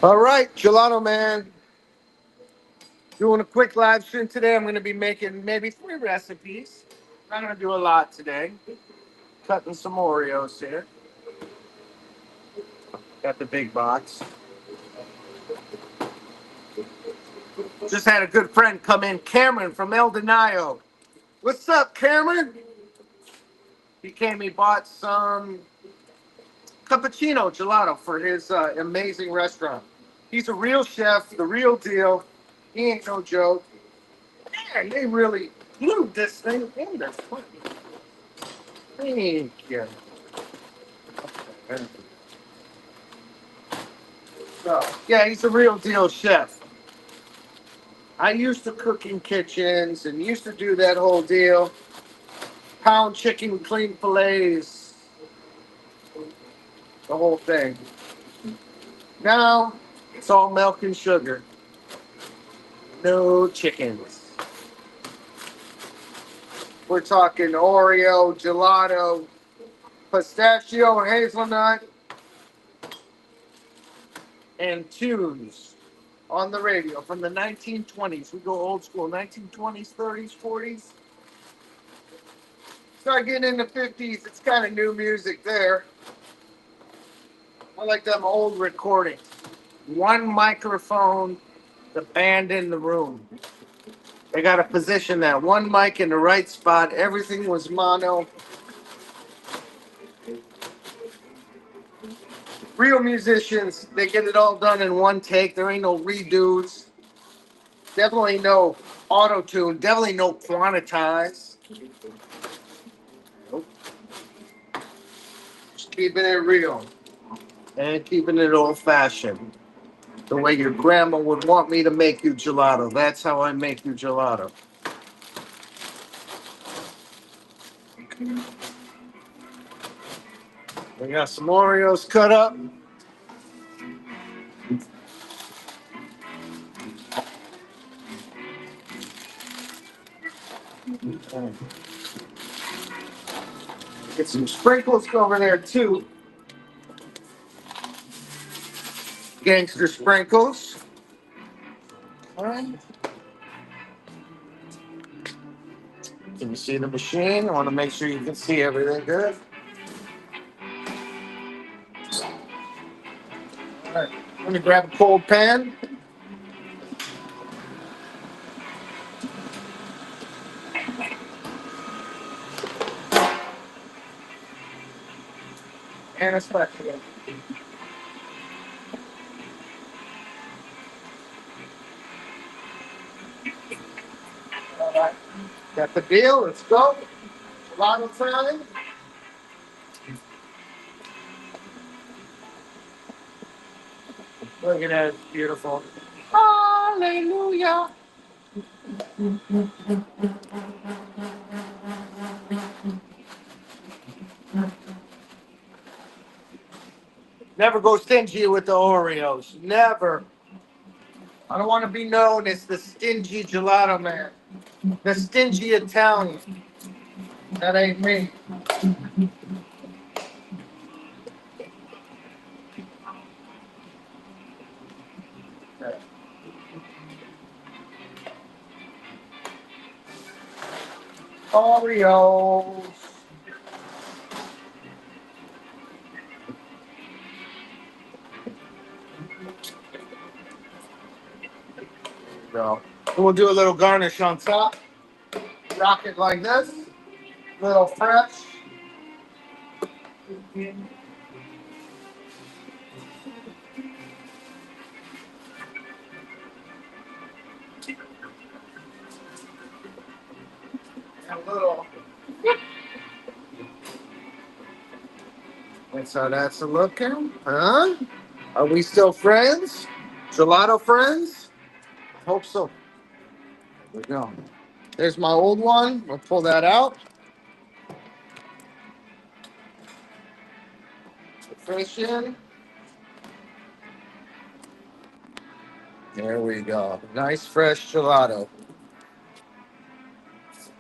All right, Gelato Man. Doing a quick live stream today. I'm going to be making maybe 3 recipes. I'm not going to do a lot today. Cutting some Oreos here. Got the big box. Just had a good friend come in, Cameron from El Donayo. What's up, Cameron? He bought some cappuccino gelato for his amazing restaurant. He's a real chef, the real deal. He ain't no joke. Man, they really glued this thing in there. Thank you. So, yeah, he's a real deal chef. I used to cook in kitchens and used to do that whole deal. Pound chicken, clean fillets, the whole thing. Now, it's all milk and sugar. No chickens. We're talking Oreo, gelato, pistachio, hazelnut, and tunes on the radio from the 1920s. We go old school, 1920s, 30s, 40s. Start getting in the 50s, it's kind of new music there. I like them old recordings. One microphone, the band in the room. They got to position that one mic in the right spot. Everything was mono. Real musicians, they get it all done in one take. There ain't no redos. Definitely no auto tune. Definitely no quantize. Nope. Just keeping it real and keeping it old fashioned. The way your grandma would want me to make you gelato. That's how I make you gelato. We got some Oreos cut up. Get some sprinkles over there too. Gangster sprinkles. All right. Can you see the machine? I want to make sure you can see everything good. All right. Let me grab a cold pan. And a spatula. All right. Got the deal. Let's go. Gelato time. Look at that. It's beautiful. Hallelujah. Never go stingy with the Oreos. Never. I don't want to be known as the stingy gelato man. The stingy Italian. That ain't me. Oreos. So, we'll do a little garnish on top. Rock it like this. Little fresh. And a little. That's how that's looking. Huh? Are we still friends? Gelato friends? Hope so. There we go. There's my old one. We'll pull that out. Fresh in. There we go. Nice fresh gelato.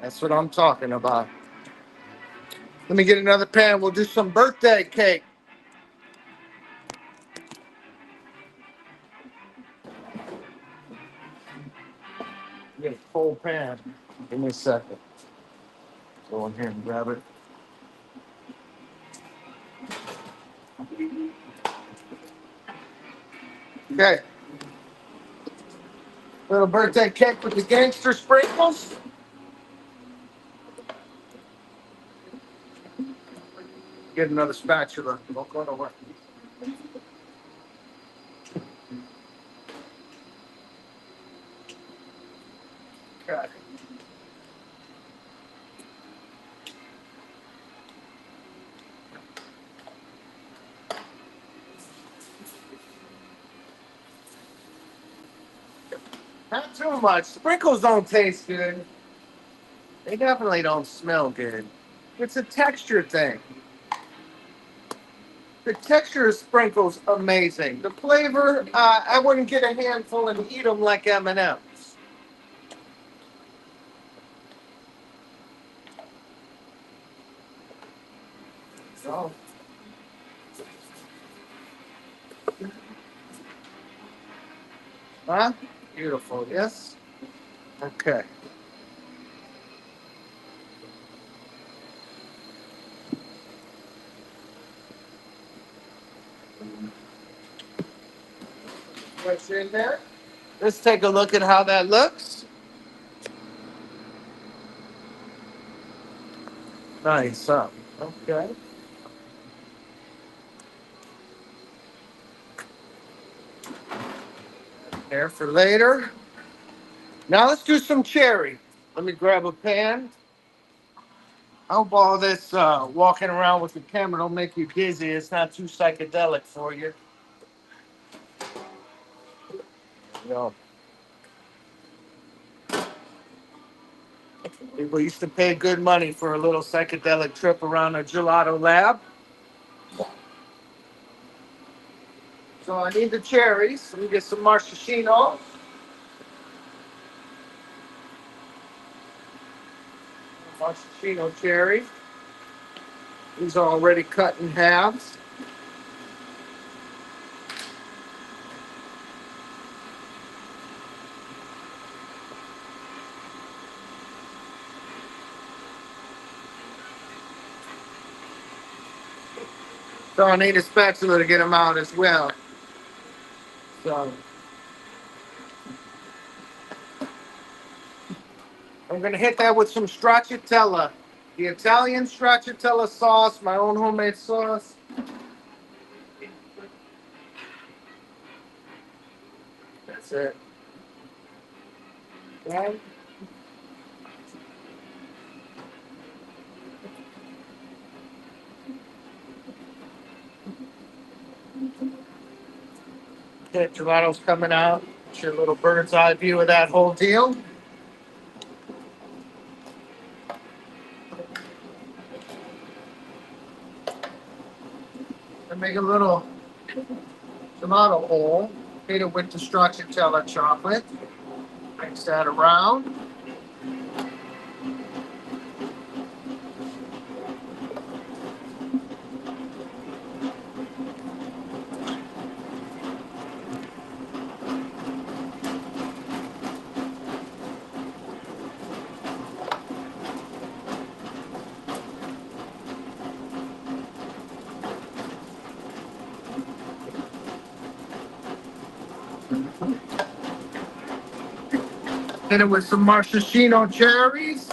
That's what I'm talking about. Let me get another pan. We'll do some birthday cake. Get a full pan. Give me a second. Go in here and grab it. Okay. Little birthday cake with the gangster sprinkles. Get another spatula. Don't go nowhere. Okay. Not too much. Sprinkles don't taste good. They definitely don't smell good. It's a texture thing. The texture of sprinkles amazing. The flavor, I wouldn't get a handful and eat them like M&Ms. So, huh? Beautiful. Yes. Okay. What's in there? Let's take a look at how that looks. Nice. Okay. There for later. Now let's do some cherry. Let me grab a pan. I hope all this walking around with the camera don't make you dizzy. It's not too psychedelic for you. You know, people used to pay good money for a little psychedelic trip around a gelato lab. So I need the cherries. Let me get some maraschino. Maraschino cherries. These are already cut in halves. So I need a spatula to get them out as well. So I'm gonna hit that with some stracciatella. The Italian stracciatella sauce, my own homemade sauce. That's it. Okay. Okay, gelato's coming out. Get your little bird's eye view of that whole deal. And make a little gelato hole. Hit it with the stracciatella chocolate. Mix that around. Hit it with some maraschino cherries.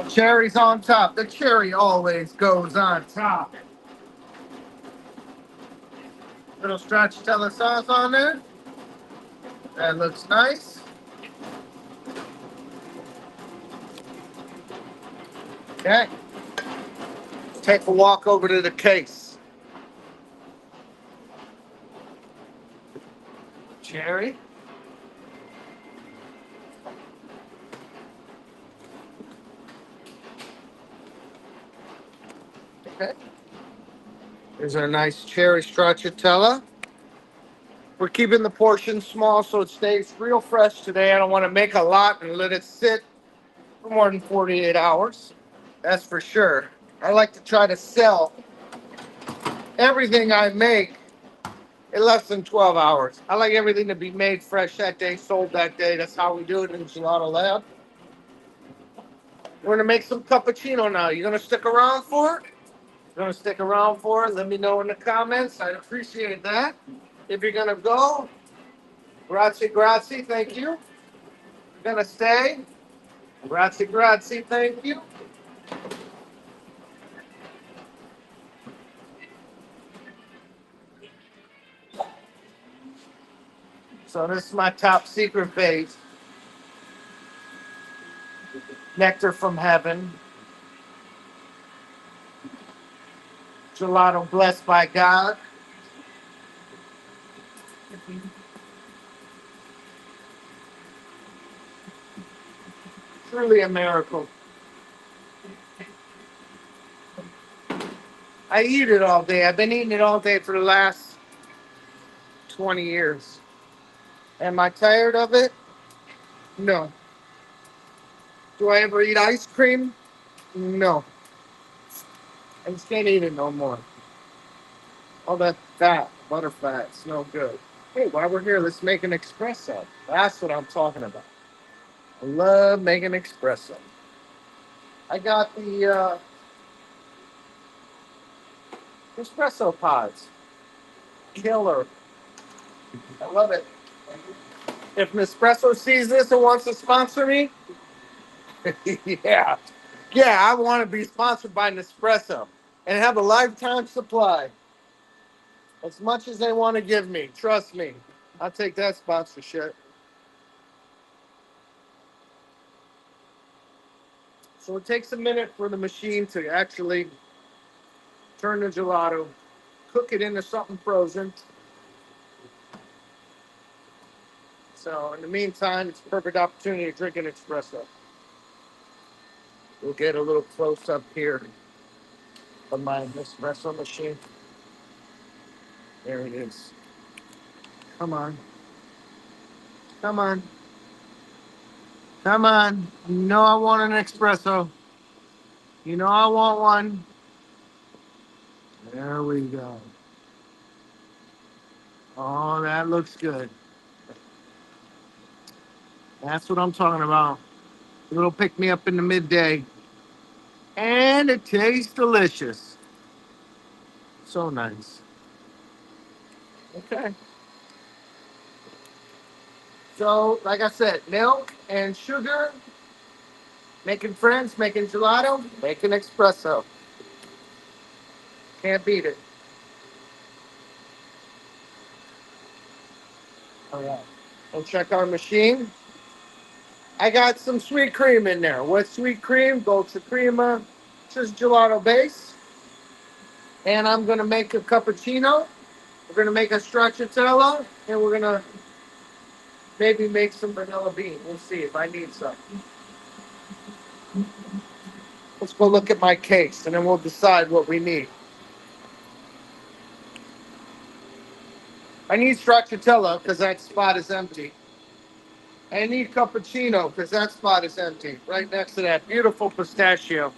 Cherries on top. The cherry always goes on top. Little stracciatella sauce on there. That looks nice. Okay. Take a walk over to the case. Cherry. Okay. Here's our nice cherry stracciatella. We're keeping the portion small so it stays real fresh today. I don't want to make a lot and let it sit for more than 48 hours. That's for sure. I like to try to sell everything I make in less than 12 hours. I like everything to be made fresh that day, sold that day. That's how we do it in Gelato Lab. We're gonna make some cappuccino now. You gonna stick around for it? You're gonna stick around for it? Let me know in the comments. I'd appreciate that. If you're gonna go, grazie, grazie, thank you. You're gonna stay, grazie, grazie, thank you. So this is my top secret base. Nectar from heaven. Gelato blessed by God. Truly a miracle. I eat it all day. I've been eating it all day for the last 20 years. Am I tired of it? No. Do I ever eat ice cream? No. I just can't eat it no more. All that fat, butter fat, it's no good. Hey, while we're here, let's make an espresso. That's what I'm talking about. I love making espresso. I got the espresso pods. Killer. I love it. If Nespresso sees this and wants to sponsor me, yeah. Yeah, I want to be sponsored by Nespresso and have a lifetime supply. As much as they want to give me. Trust me. I'll take that sponsorship. So it takes a minute for the machine to actually turn the gelato, cook it into something frozen. So in the meantime, it's a perfect opportunity to drink an espresso. We'll get a little close up here of my espresso machine. There it is. Come on. Come on. Come on. You know I want an espresso. You know I want one. There we go. Oh, that looks good. That's what I'm talking about. A little pick me up in the midday. And it tastes delicious. So nice. Okay. So, like I said, milk and sugar, making friends, making gelato, making espresso. Can't beat it. All right. We'll check our machine. I got some sweet cream in there. What sweet cream? Dolce Crema, just gelato base. And I'm going to make a cappuccino. We're going to make a stracciatella. And we're going to maybe make some vanilla bean. We'll see if I need some. Let's go look at my case and then we'll decide what we need. I need stracciatella because that spot is empty. I need cappuccino because that spot is empty. Right next to that beautiful pistachio,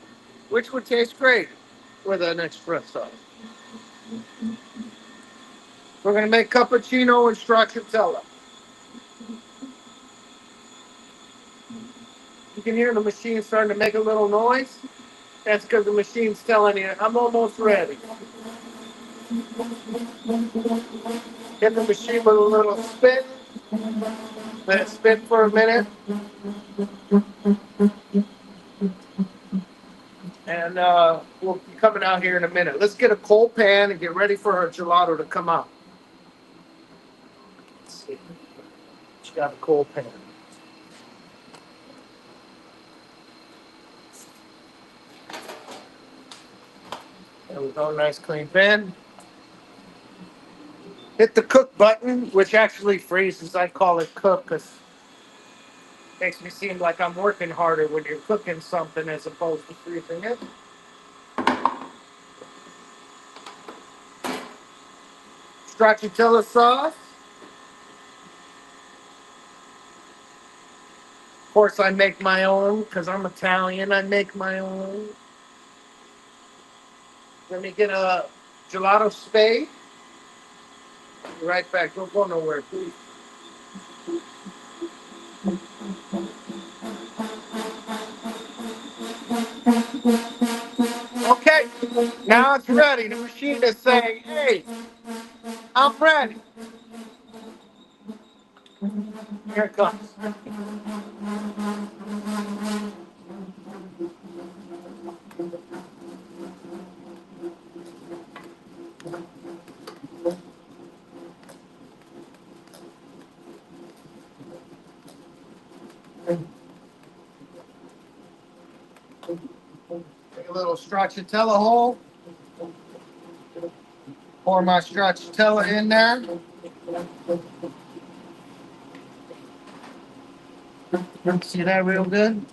which would taste great with an espresso. We're going to make cappuccino and stracciatella. You can hear the machine starting to make a little noise. That's because the machine's telling you, I'm almost ready. Hit the machine with a little spin. Let it spin for a minute. And we'll be coming out here in a minute. Let's get a cold pan and get ready for our gelato to come out. Let's see. Just got a cold pan. There we go, nice clean pan. Hit the cook button, which actually freezes. I call it cook because it makes me seem like I'm working harder when you're cooking something as opposed to freezing it. Stracciatella sauce. Of course, I make my own because I'm Italian. I make my own. Let me get a gelato spade. Be right back. Don't go nowhere, please. Okay, now it's ready. The machine is saying, hey, I'm ready. Here it comes. Take a little stracciatella hole. Pour my stracciatella in there. See that real good?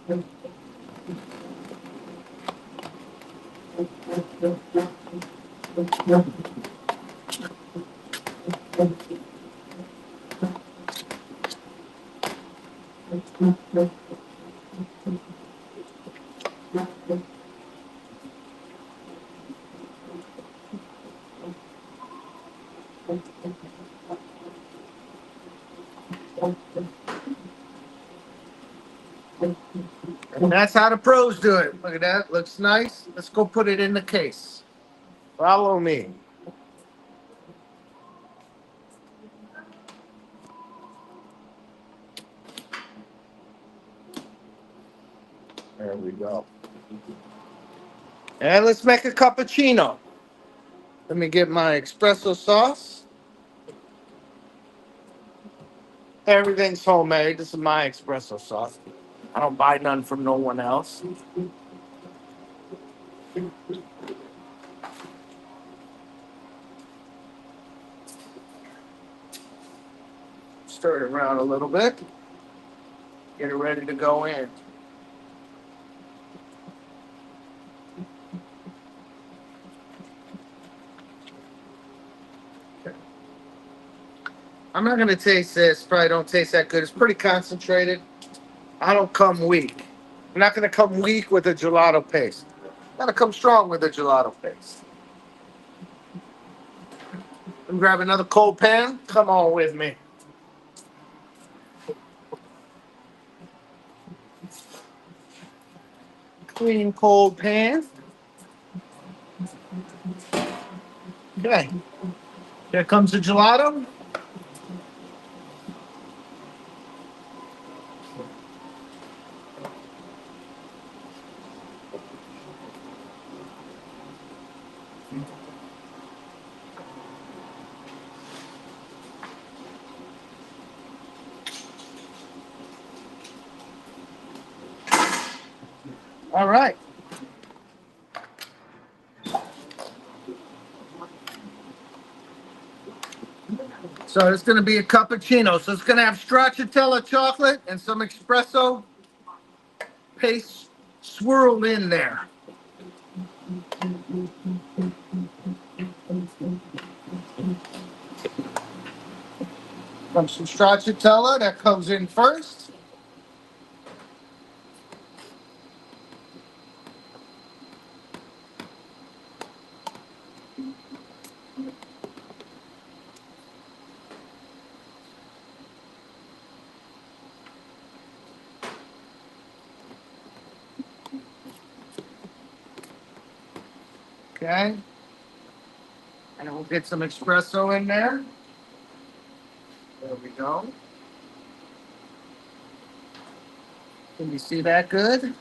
And that's how the pros do it. Look at that. Looks nice. Let's go put it in the case. Follow me. There we go. And let's make a cappuccino. Let me get my espresso sauce. Everything's homemade. This is my espresso sauce. I don't buy none from no one else. Stir it around a little bit. Get it ready to go in. I'm not gonna taste this. Probably don't taste that good. It's pretty concentrated. I don't come weak. I'm not gonna come weak with a gelato paste. I'm gonna come strong with a gelato paste. Let me grab another cold pan. Come on with me. Clean cold pan. Okay. Here comes the gelato. All right. So it's gonna be a cappuccino. So it's gonna have stracciatella chocolate and some espresso paste swirled in there. Some stracciatella that comes in first. Okay. And we'll get some espresso in there. There we go. Can you see that good?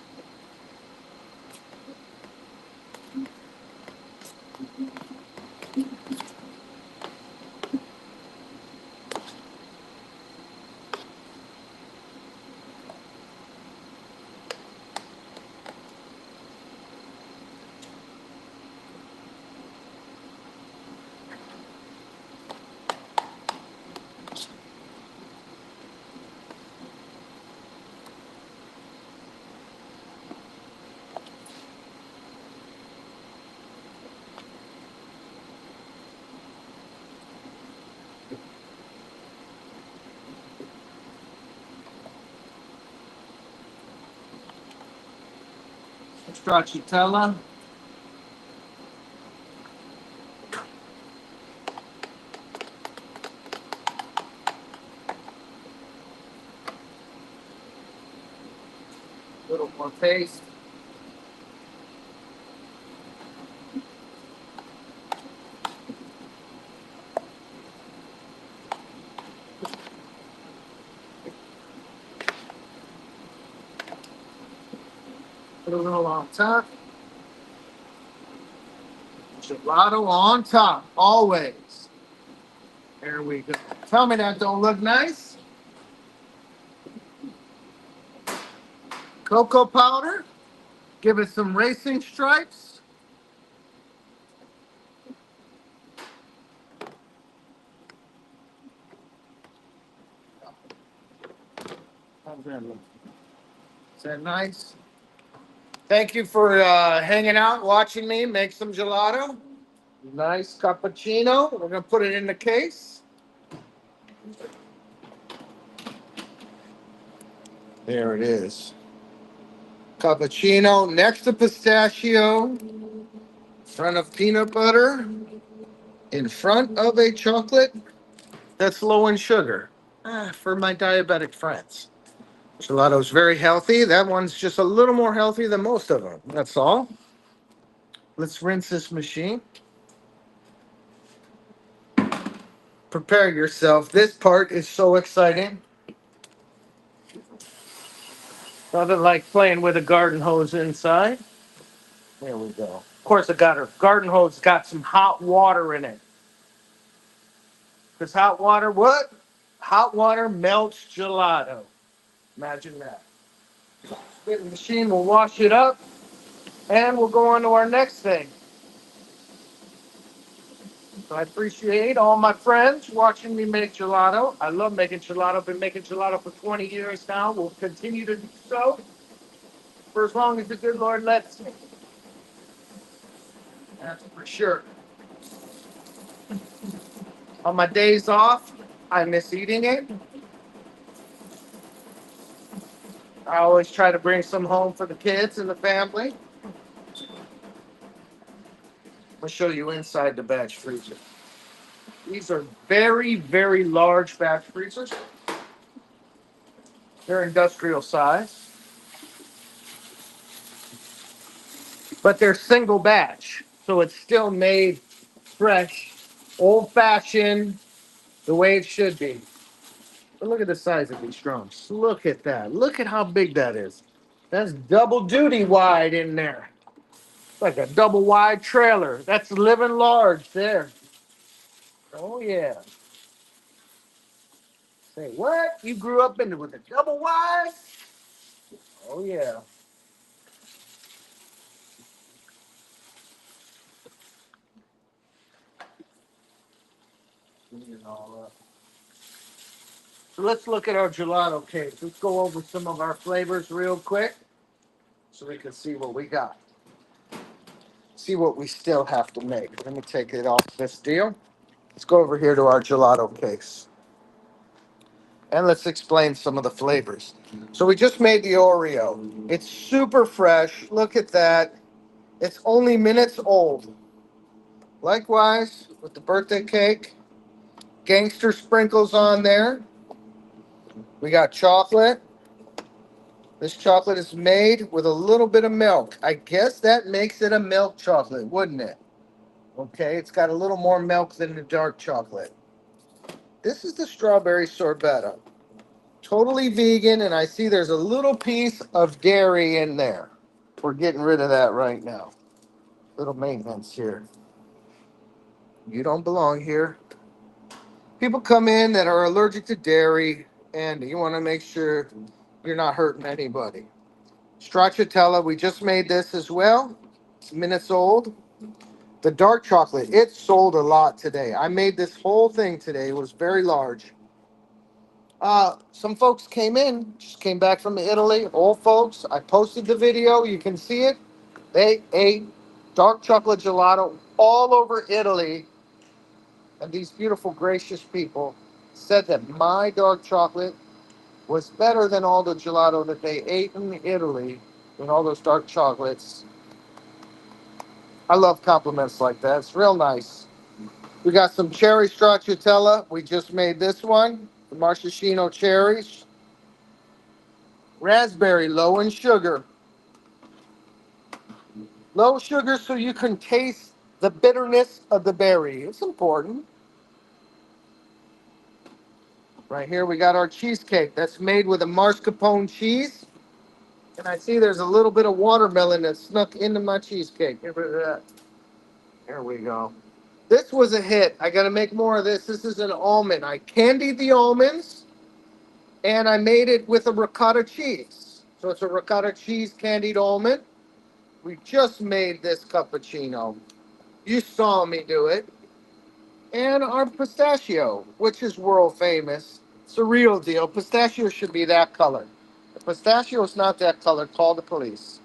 stracciatella. A little more paste. Put a little on top. Gelato on top, always. There we go. Tell me that don't look nice. Cocoa powder. Give it some racing stripes. How's that look? Is that nice? Thank you for hanging out, watching me make some gelato. Nice cappuccino. We're going to put it in the case. There it is. Cappuccino next to pistachio, in front of peanut butter, in front of a chocolate that's low in sugar. For my diabetic friends. Gelato's very healthy. That one's just a little more healthy than most of them. That's all. Let's rinse this machine. Prepare yourself. This part is so exciting. Nothing like playing with a garden hose inside. There we go. Of course, I got her garden hose got some hot water in it. Because hot water, what? Hot water melts gelato. Imagine that. Spit in the machine, we'll wash it up, and we'll go on to our next thing. So I appreciate all my friends watching me make gelato. I love making gelato. Been making gelato for 20 years now. We'll continue to do so for as long as the good Lord lets me. That's for sure. On my days off, I miss eating it. I always try to bring some home for the kids and the family. I'll show you inside the batch freezer. These are very, very large batch freezers. They're industrial size, but they're single batch. So it's still made fresh, old fashioned, the way it should be. But look at the size of these drums. Look at that. Look at how big that is. That's double duty wide in there. It's like a double wide trailer. That's living large there. Oh, yeah. Say what? You grew up in with a double wide? Oh, yeah. Clean it all up. So let's look at our gelato case. Let's go over some of our flavors real quick so we can see what we got. See what we still have to make. Let me take it off this deal. Let's go over here to our gelato case. And let's explain some of the flavors. So we just made the Oreo. It's super fresh. Look at that. It's only minutes old. Likewise, with the birthday cake, gangster sprinkles on there. We got chocolate. This chocolate is made with a little bit of milk. I guess that makes it a milk chocolate, wouldn't it? Okay, it's got a little more milk than the dark chocolate. This is the strawberry sorbetto. Totally vegan, and I see there's a little piece of dairy in there. We're getting rid of that right now. Little maintenance here. You don't belong here. People come in that are allergic to dairy, and you want to make sure you're not hurting anybody. Stracciatella, we just made this as well. It's minutes old. The dark chocolate, it sold a lot today. I made this whole thing today. It was very large. Some folks came in, just came back from Italy. Old folks, I posted the video. You can see it. They ate dark chocolate gelato all over Italy. And these beautiful, gracious people said that my dark chocolate was better than all the gelato that they ate in Italy. and all those dark chocolates. I love compliments like that. It's real nice. We got some cherry stracciatella. We just made this one. The maraschino cherries. Raspberry, low in sugar. Low sugar so you can taste the bitterness of the berry. It's important. Right here we got our cheesecake. That's made with a mascarpone cheese. And I see there's a little bit of watermelon that snuck into my cheesecake. Get rid of that. There we go. This was a hit. I got to make more of this. This is an almond. I candied the almonds and I made it with a ricotta cheese. So it's a ricotta cheese candied almond. We just made this cappuccino. You saw me do it. And our pistachio, which is world famous. It's a real deal. Pistachio should be that color. If pistachio is not that color, call the police.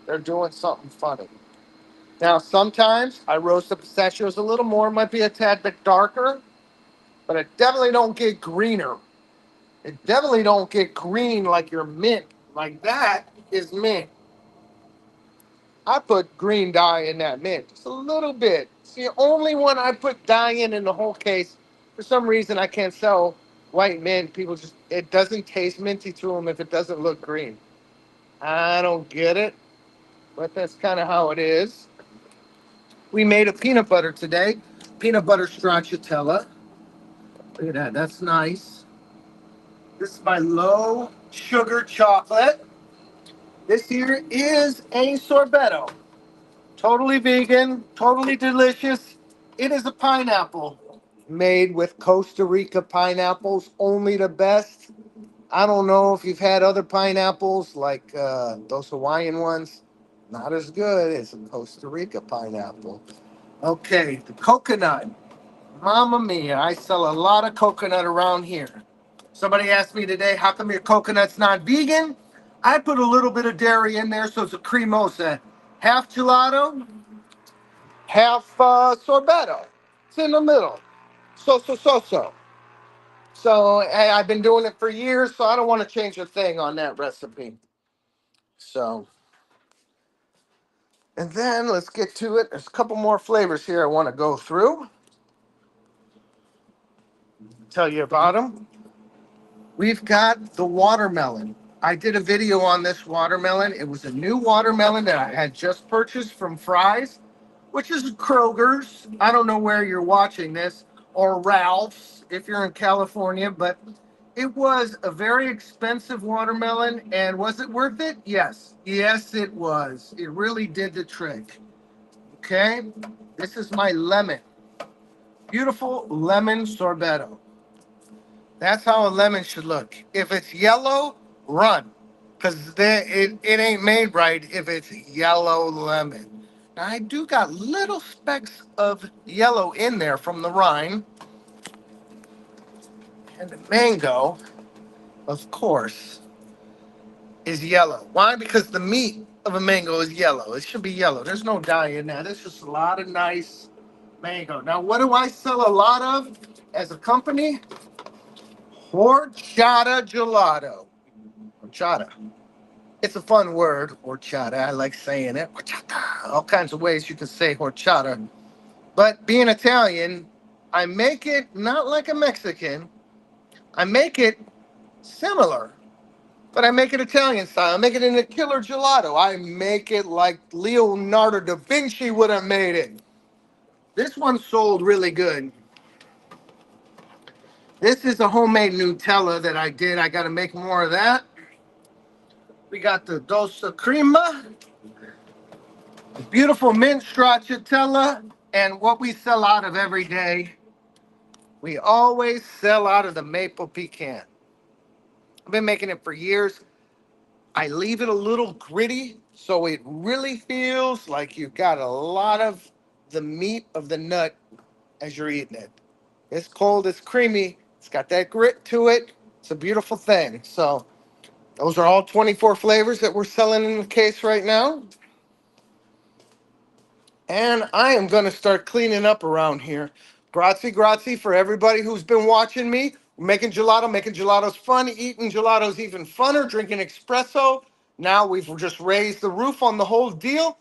They're doing something funny. Now, sometimes I roast the pistachios a little more. It might be a tad bit darker, but it definitely don't get greener. It definitely don't get green like your mint. Like that is mint. I put green dye in that mint, just a little bit. It's the only one I put dye in the whole case. For some reason, I can't sell white mint. People just, it doesn't taste minty to them if it doesn't look green. I don't get it, but that's kind of how it is. We made a peanut butter today, peanut butter stracciatella. Look at that, that's nice. This is my low sugar chocolate. This here is a sorbetto. Totally vegan, totally delicious. It is a pineapple made with Costa Rica pineapples, only the best. I don't know if you've had other pineapples like those Hawaiian ones. Not as good as a Costa Rica pineapple. Okay, the coconut. Mamma mia, I sell a lot of coconut around here. Somebody asked me today, how come your coconut's not vegan? I put a little bit of dairy in there, so it's a cremosa. Half gelato, half sorbetto. It's in the middle. So. So hey, I've been doing it for years, so I don't want to change a thing on that recipe. So, and then let's get to it. There's a couple more flavors here I want to go through, tell you about them. We've got the watermelon. I did a video on this watermelon. It was a new watermelon that I had just purchased from Fry's, which is Kroger's. I don't know where you're watching this, or Ralph's if you're in California, but it was a very expensive watermelon. And was it worth it? Yes. Yes, it was. It really did the trick. Okay. This is my lemon. Beautiful lemon sorbetto. That's how a lemon should look. If it's yellow, run. Because it ain't made right if it's yellow lemon. Now, I do got little specks of yellow in there from the rind. And the mango, of course, is yellow. Why? Because the meat of a mango is yellow. It should be yellow. There's no dye in that. There's just a lot of nice mango. Now, what do I sell a lot of as a company? Horchata gelato. Horchata. It's a fun word, horchata. I like saying it. Horchata. All kinds of ways you can say horchata. But being Italian, I make it not like a Mexican. I make it similar, but I make it Italian style. I make it in a killer gelato. I make it like Leonardo da Vinci would have made it. This one sold really good. This is a homemade Nutella that I did. I got to make more of that. We got the dosa crema, beautiful mint stracciatella, and what we sell out of every day, we always sell out of the maple pecan. I've been making it for years. I leave it a little gritty so it really feels like you've got a lot of the meat of the nut as you're eating it. It's cold, it's creamy, it's got that grit to it. It's a beautiful thing. So those are all 24 flavors that we're selling in the case right now. And I am going to start cleaning up around here. Grazie for everybody who's been watching me. We're making gelato. Making gelato's fun. Eating gelato's even funner. Drinking espresso. Now we've just raised the roof on the whole deal.